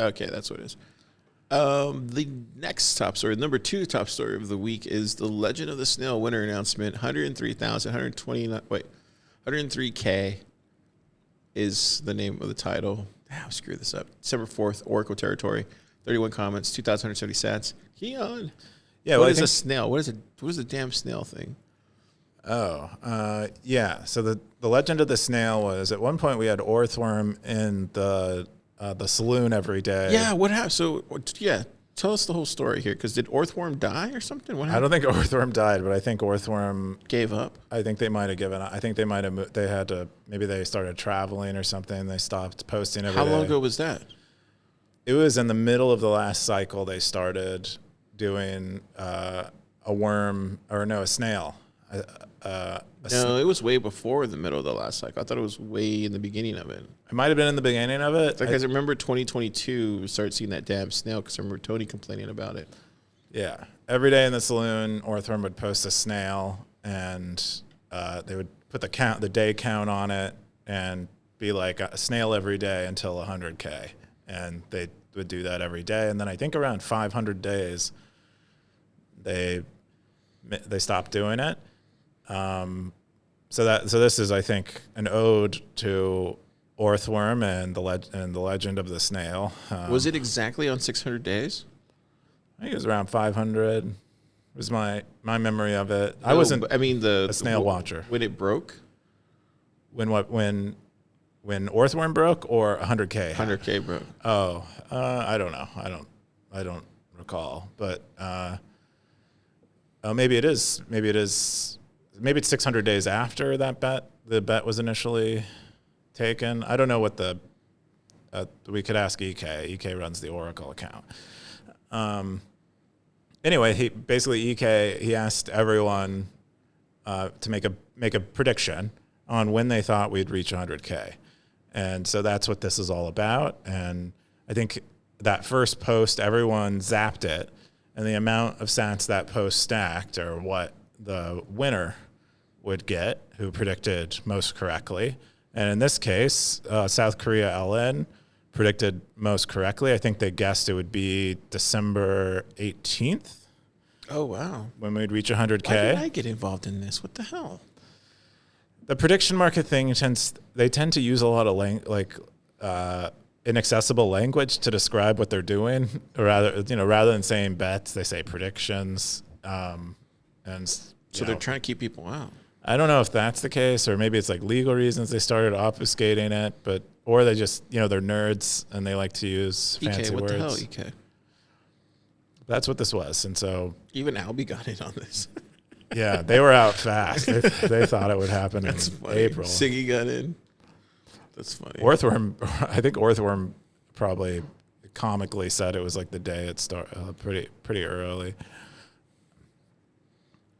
Okay, that's what it is. The next top story, number 2 top story of the week, is the Legend of the Snail winner announcement. 103K is the name of the title. Damn, screw this up. December 4th, Oracle territory. 31 comments, 2,170 sats. Keyan. Yeah, what is a snail? What is a damn snail thing? Yeah. So the Legend of the Snail was, at one point we had Orthworm in the saloon every day. Yeah, what happened? So, yeah, tell us the whole story here, because did Orthworm die or something? What happened? I don't think Orthworm died, but I think Orthworm gave up. I think they might have given up. I think they might have. They had to. Maybe they started traveling or something. They stopped posting every day. How long ago was that? It was in the middle of the last cycle. They started doing a snail. No, it was way before the middle of the last cycle. I thought it was way in the beginning of it. It might have been in the beginning of it. Because I remember 2022, we started seeing that damn snail because I remember Tony complaining about it. Yeah. Every day in the saloon, Orthworm would post a snail, and they would put the day count on it and be like a snail every day until 100K. And they would do that every day. And then I think around 500 days, they stopped doing it. So this is, I think, an ode to Orthworm and the Legend of the Snail. Was it exactly on 600 days? I think it was around 500. Was my memory of it. No, I wasn't. I mean a snail watcher. When it broke. When Orthworm broke, or 100K? 100K broke. Oh, I don't know. I don't recall. But maybe it is. Maybe it's 600 days after that bet. The bet was initially taken. I don't know what we could ask EK. EK runs the Oracle account. Anyway, he asked everyone to make a prediction on when they thought we'd reach 100K. And so that's what this is all about. And I think that first post, everyone zapped it, and the amount of sats that post stacked are what the winner would get, who predicted most correctly. And in this case, South Korea LN predicted most correctly. I think they guessed it would be December 18th. Oh, wow. When we'd reach 100K. Why did I get involved in this? What the hell? The prediction market thing tend to use a lot of inaccessible language to describe what they're doing. Rather than saying bets, they say predictions. So they're trying to keep people out. I don't know if that's the case, or maybe it's like legal reasons they started obfuscating it, or they just, they're nerds and they like to use fancy words. What the hell, EK? That's what this was. And so even Albie got in on this. Yeah, they were out fast. They thought it would happen in April. Siggy got in. That's funny. I think Orthworm probably comically said it was like the day it started, pretty early.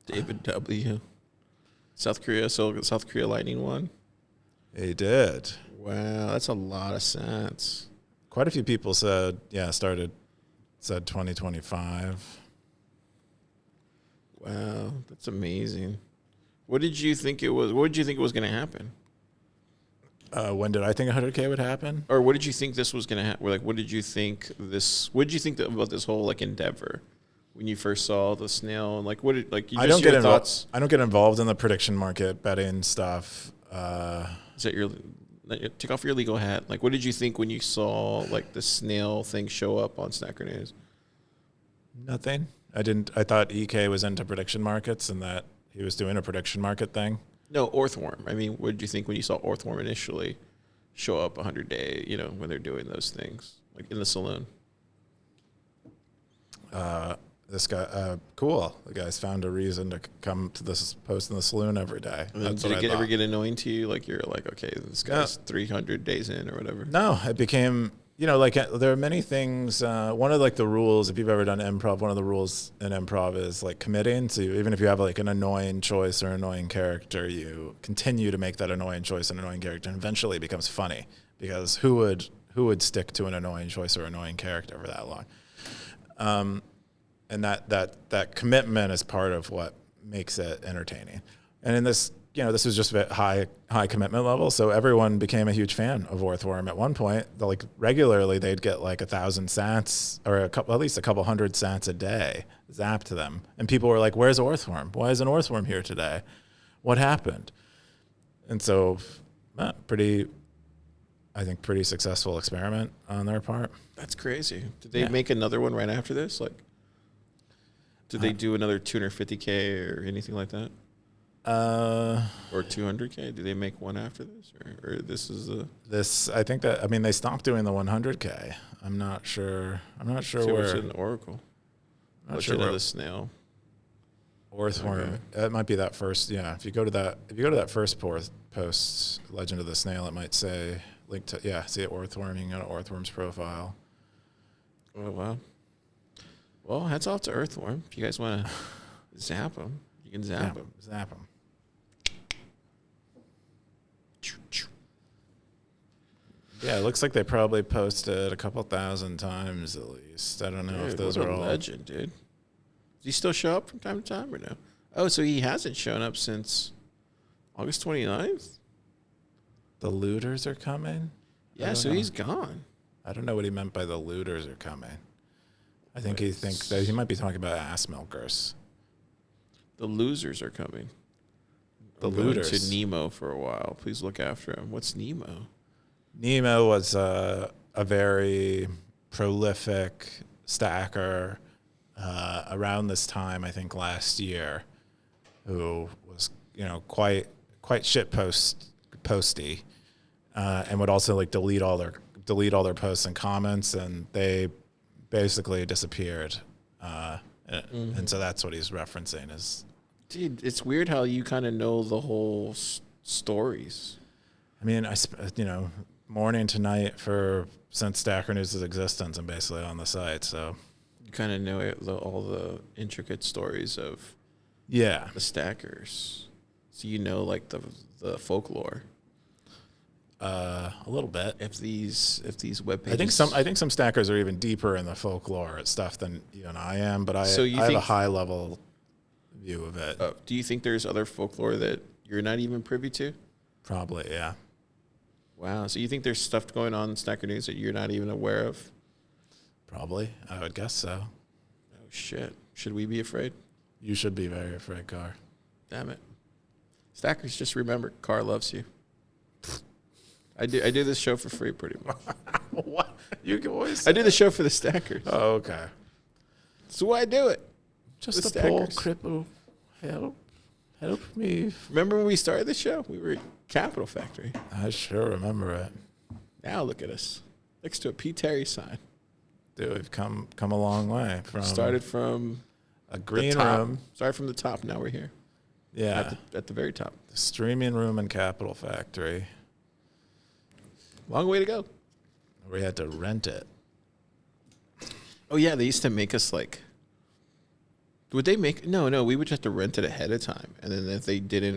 David W. South Korea Lightning won. He did. Wow, that's a lot of sats. Quite a few people said 2025. Wow, that's amazing. What did you think it was? What did you think was going to happen? When did I think 100K would happen? Or what did you think this was going to happen? Like, what did you think about this whole endeavor when you first saw the snail? And I don't get involved in the prediction market betting stuff. Is that take off your legal hat? Like, what did you think when you saw the snail thing show up on Stacker.News? Nothing. I thought EK was into prediction markets and that he was doing a prediction market thing. No, Orthworm. I mean, what did you think when you saw Orthworm initially show up 100-day, when they're doing those things, in the saloon? This guy, cool. The guy's found a reason to come to this post in the saloon every day. Did it ever get annoying to you? You're okay, this guy's 300 days in or whatever? No, it became... there are many things. One of the rules, if you've ever done improv, one of the rules in improv is committing. So even if you have an annoying choice or annoying character, you continue to make that annoying choice and annoying character, and eventually it becomes funny, because who would stick to an annoying choice or annoying character for that long? And that commitment is part of what makes it entertaining. And in this this was just a high commitment level. So everyone became a huge fan of Orthworm at one point. Like regularly, they'd get like 1,000 sats or at least a couple hundred sats a day zapped to them. And people were like, where's Orthworm? Why isn't Orthworm here today? What happened? And so pretty successful experiment on their part. That's crazy. Did they make another one right after this? Like, did they do another 250K or anything like that? Or 200K? Did they make one after this, or this is this? I think that they stopped doing the 100K. I'm not sure where. It's in Oracle. Not sure where the Snail. Orthworm. Okay. It might be that first. Yeah, if you go to that first post, Legend of the Snail, it might say link to see it Orthworm. You can go to Orthworm's profile. Oh wow. Well, hats off to Earthworm. If you guys want to zap them, you can zap them. Zap them. Yeah, it looks like they probably posted a couple thousand times at least. I don't know if those are all. Legend, dude. Does he still show up from time to time or no? Oh, so he hasn't shown up since August 29th? The looters are coming? Yeah, so he's gone. I don't know what he meant by the looters are coming. I think he thinks that he might be talking about ass milkers. The losers are coming. The looters. To Nemo for a while. Please look after him. What's Nemo? Nemo was a very prolific stacker around this time, I think last year, who was quite shit posty, and would also like delete all their posts and comments, and they basically disappeared, and so that's what he's referencing. Dude, it's weird how you kind of know the whole stories. I mean, morning to night since Stacker.News' existence, I'm basically on the site, so you kind of know all the intricate stories of the stackers. So you know, like the folklore. A little bit. If these web pages, I think some stackers are even deeper in the folklore stuff than you and I am, but I have a high level view of it. Do you think there's other folklore that you're not even privy to? Probably, yeah. Wow. So you think there's stuff going on in Stacker.News that you're not even aware of? Probably. I would guess so. Oh, shit. Should we be afraid? You should be very afraid, Car. Damn it. Stackers, just remember, Car loves you. I do this show for free pretty much. What? You can always I do the show for the Stackers. Oh, okay. So why do it? Just a poor cripple. Help me. Remember when we started the show? We were at Capital Factory. I sure remember it. Now look at us. Next to a P. Terry sign. Dude, we've come a long way. Started from a green room. Started from the top. Now we're here. Yeah. At the very top. The streaming room in Capital Factory. Long way to go. We had to rent it. Oh, yeah. They used to make us like... Would they make... No. We would have to rent it ahead of time. And then if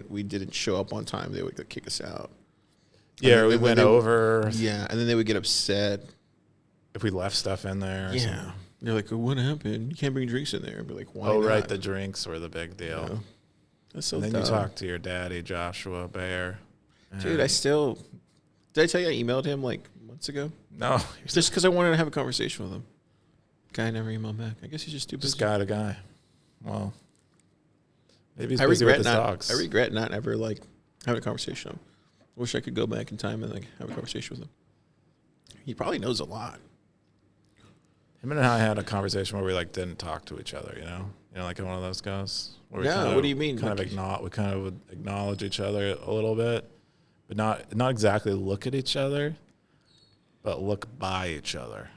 we didn't show up on time, they would kick us out. Yeah, we went over. Yeah, and then they would get upset. If we left stuff in there. Or something. They're like, what happened? You can't bring drinks in there. I'd be like, why not? Right. The drinks were the big deal. Yeah. That's so dumb. And then you talk to your daddy, Joshua Bayer. Dude, did I tell you I emailed him like months ago? No. Just because I wanted to have a conversation with him. Guy never emailed back. I guess he's just too busy. Just guy to guy. Well, maybe he's busy with his dogs. I regret not ever like having a conversation with him. I wish I could go back in time and like have a conversation with him. He probably knows a lot. Him and I had a conversation where we like didn't talk to each other, like one of those guys. Yeah, what do you mean? We kind of would acknowledge each other a little bit, but not exactly look at each other, but look by each other,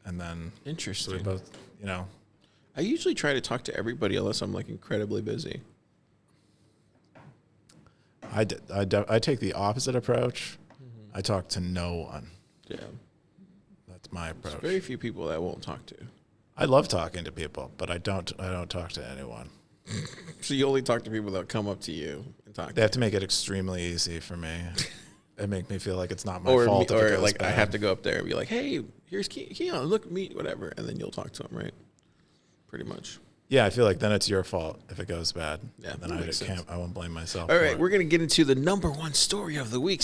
and then interesting. So we both, I usually try to talk to everybody unless I'm like incredibly busy. I take the opposite approach. Mm-hmm. I talk to no one. Yeah. That's my approach. There's very few people that I won't talk to. I love talking to people, but I don't talk to anyone. So you only talk to people that come up to you and talk. They have to make it extremely easy for me. They make me feel like it's not my fault. Or like bad. I have to go up there and be like, "Hey, here's Keyan, look, meet whatever," and then you'll talk to him, right? Pretty much. Yeah, I feel like then it's your fault if it goes bad. Yeah, then I won't blame myself. All right, we're going to get into the number one story of the week,